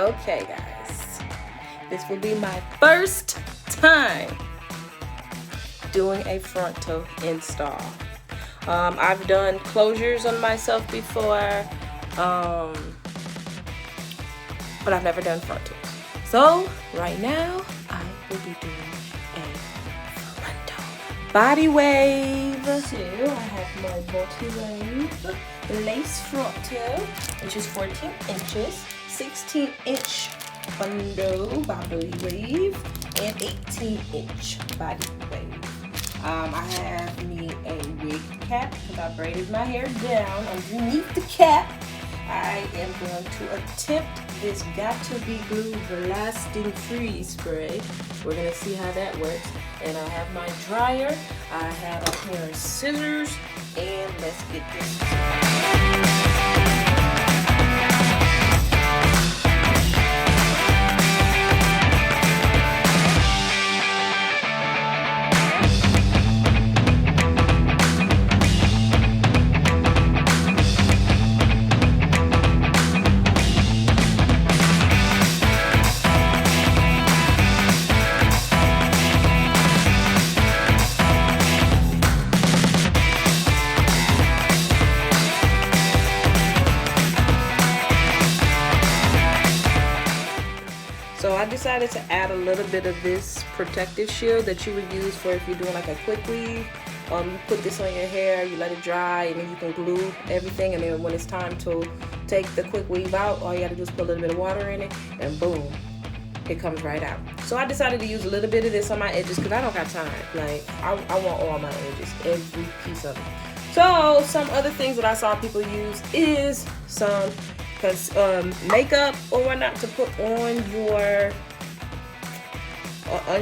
Okay guys, this will be my first time doing a frontal install. I've done closures on myself before, but I've never done frontals. So right now I will be doing a frontal body wave. So I have my body wave lace frontal, which is 14 inches, 16-inch bundle body wave, and 18-inch body wave. I have me a wig cap because I braided my hair down underneath the cap. I am going to attempt this Got to Be Glue Lasting Freeze Spray. We're going to see how that works. And I have my dryer, I have a pair of scissors, and let's get this. So I decided to add a little bit of this protective shield that you would use for if you're doing like a quick weave. You put this on your hair, you let it dry, and then you can glue everything, and then when it's time to take the quick weave out, all you gotta do is put a little bit of water in it, and boom, it comes right out. So I decided to use a little bit of this on my edges because I don't got time. Like, I want all my edges, every piece of it. So some other things that I saw people use is some makeup or whatnot to put on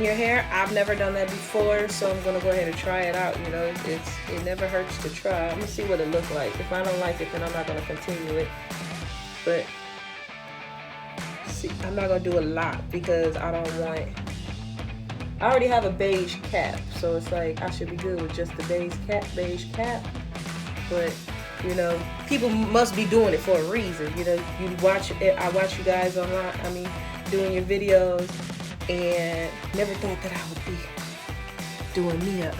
your hair. I've never done that before, so I'm gonna go ahead and try it out. You know, it never hurts to try. I'm gonna see what it looks like. If I don't like it, then I'm not gonna continue it. But see, I'm not gonna do a lot because I already have a beige cap, so it's like I should be good with just the beige cap. But you know, people must be doing it for a reason. You know, I watch you guys online, doing your videos, and never thought that I would be doing me a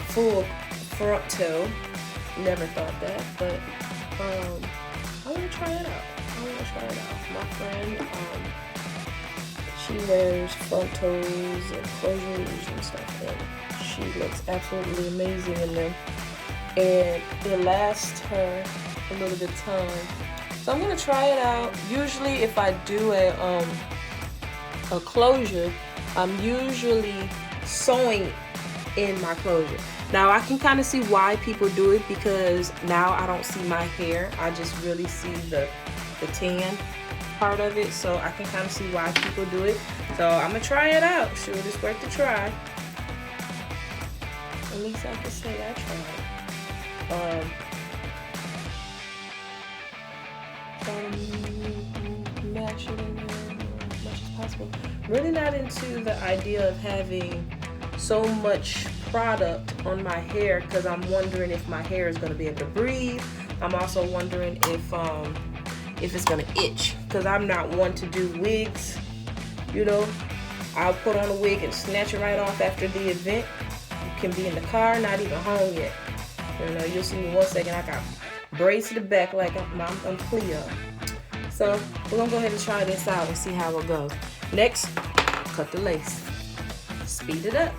full frontal. Never thought that, but I want to try it out. My friend, she wears frontals and closures and stuff, and she looks absolutely amazing in them. And it lasts her a little bit of time. So I'm gonna try it out. Usually if I do a closure, I'm usually sewing in my closure. Now I can kind of see why people do it because now I don't see my hair. I just really see the tan part of it. So I can kind of see why people do it. So I'm gonna try it out. Sure, it's worth the try. At least I can say I tried. Trying to mash it in there as much as possible. Really not into the idea of having so much product on my hair because I'm wondering if my hair is going to be able to breathe. I'm also wondering if it's going to itch because I'm not one to do wigs. You know, I'll put on a wig and snatch it right off after the event. You can be in the car, not even home yet. You know, you'll see me 1 second, I got braids to the back like I'm clear. So we're gonna go ahead and try this out and see how it goes. Next, cut the lace. Speed it up.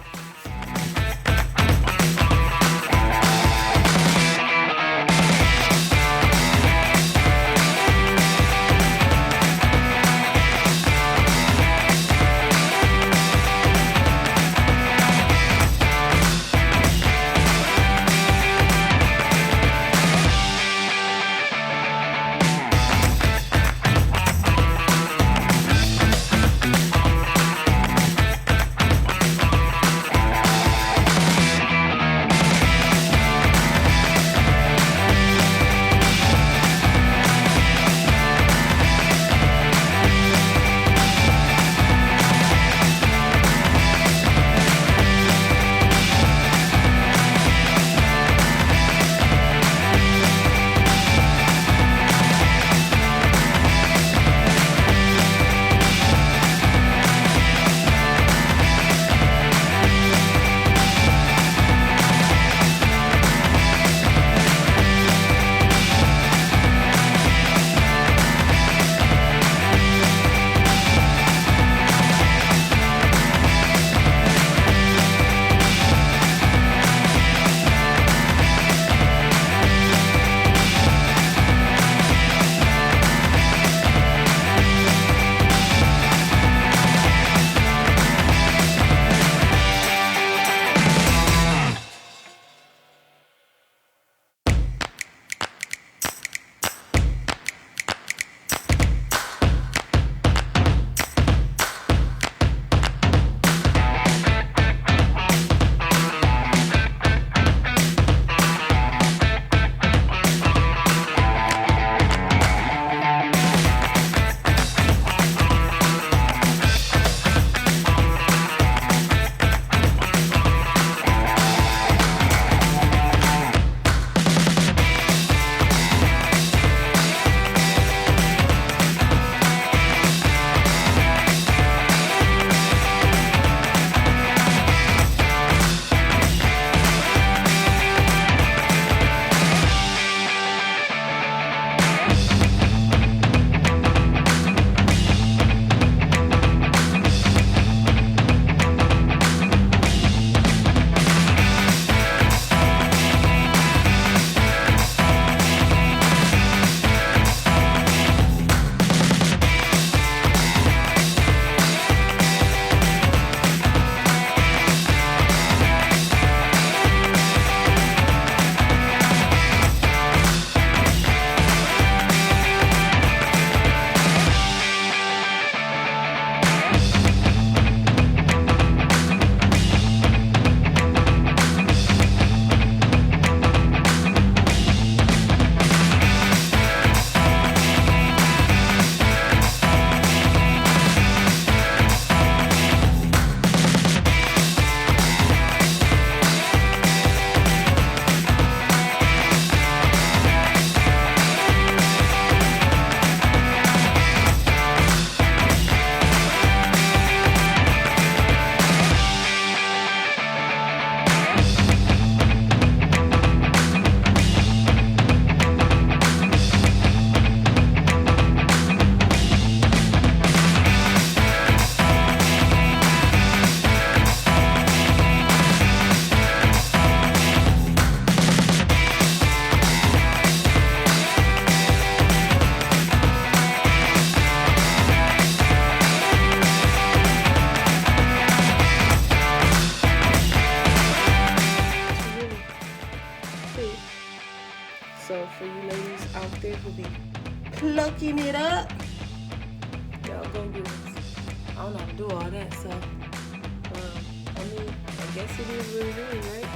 plucking it up. Y'all go do it. I don't know how to do all that, so I mean, I guess it is what it is, right?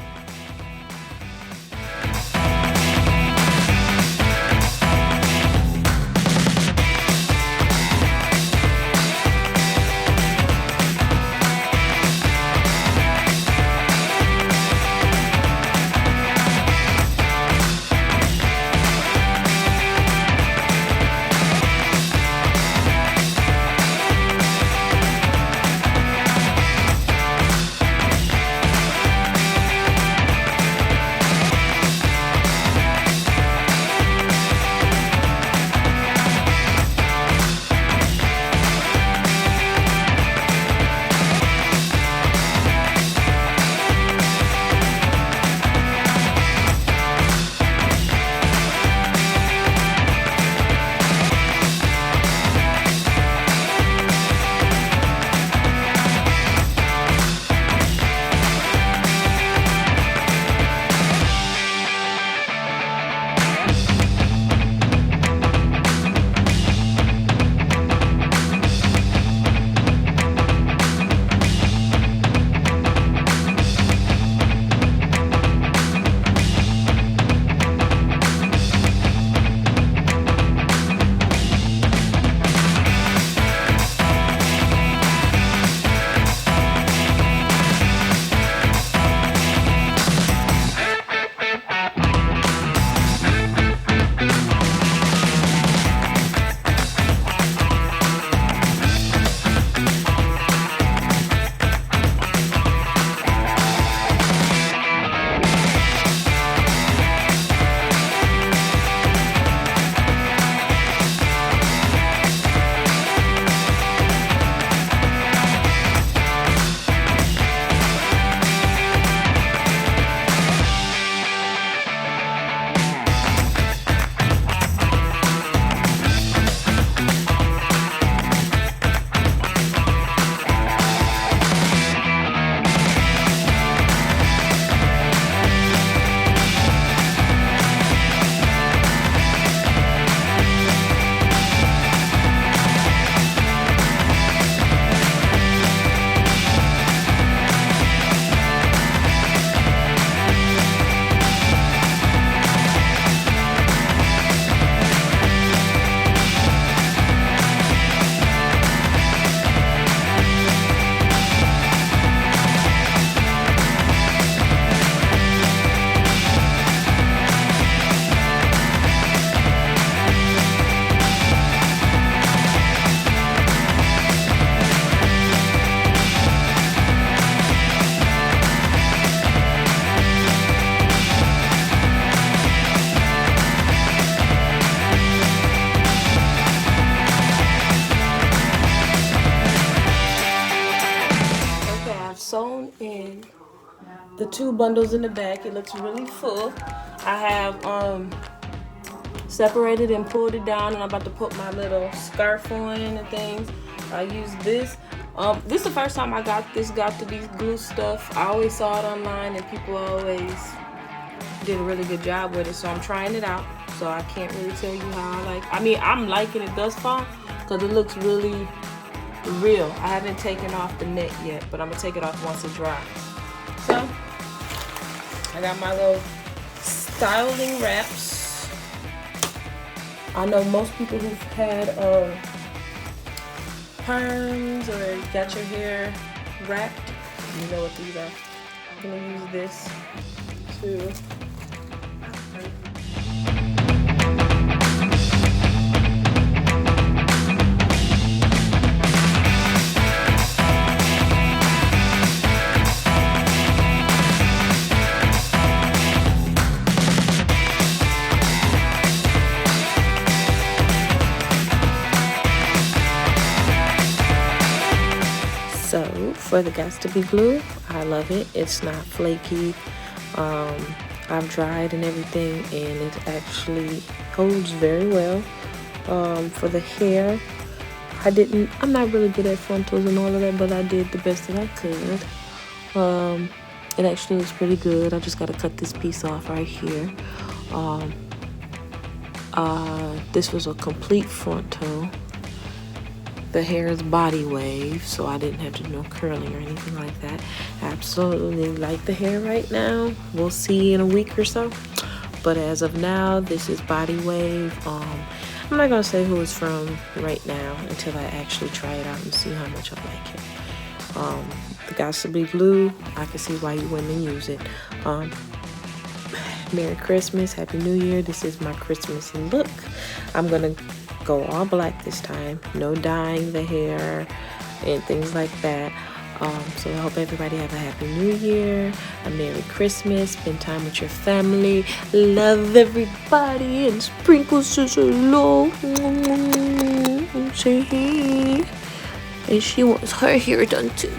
Sewn in the 2 bundles in the back. It looks really full. I have separated and pulled it down, and I'm about to put my little scarf on and things. I use this. This is the first time I got to these glue stuff. I always saw it online and people always did a really good job with it, so I'm trying it out. So I can't really tell you how I'm liking it thus far because it looks really real. I haven't taken off the net yet, but I'm gonna take it off once it dries. So I got my little styling wraps. I know most people who've had perms or got your hair wrapped, you know what these are. I'm gonna use this to for the Got to Be glue. I love it. It's not flaky. I've dried and everything, and it actually holds very well. For the hair, I'm not really good at frontals and all of that, but I did the best that I could. It actually looks pretty good. I just got to cut this piece off right here. This was a complete frontal. The hair is body wave, so I didn't have to do no curling or anything like that. I absolutely like the hair right now. We'll see in a week or so. But as of now, this is body wave. I'm not gonna say who it's from right now until I actually try it out and see how much I like it. The got to be blue. I can see why you women use it. Merry Christmas, Happy New Year. This is my Christmas look. I'm gonna go all black this time. No dyeing the hair and things like that. So I hope everybody have a Happy New Year, a Merry Christmas, spend time with your family, love everybody, and sprinkle sister love. And she wants her hair done too.